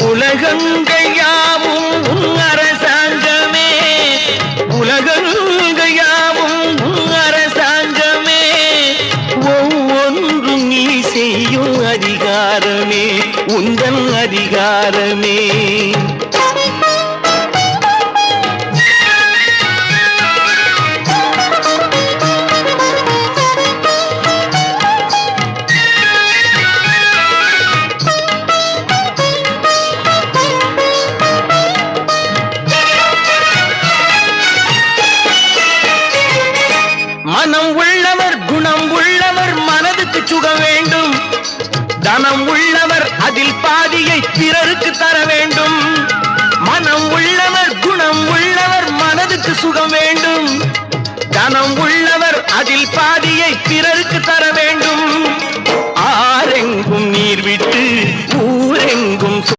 உலகங்கள் யாவும் உன் அரசாங்கமே, உலகங்கள் யாவும் உன் அரசாங்கமே, ஒவ்வொன்றும் நீ செய்யும் அதிகாரமே உந்தன் அதிகாரமே. மனம் உள்ளவர் குணம் உள்ளவர் மனதுக்கு சுகம் வேண்டும், தனம் உள்ளவர் அதில் பாதியை பிறருக்கு தர வேண்டும். மனம் உள்ளவர் குணம் உள்ளவர் மனதுக்கு சுகம் வேண்டும், தனம் உள்ளவர் அதில் பாதியை பிறருக்கு தர வேண்டும். ஆரெங்கும் நீர் விட்டு ஊரெங்கும்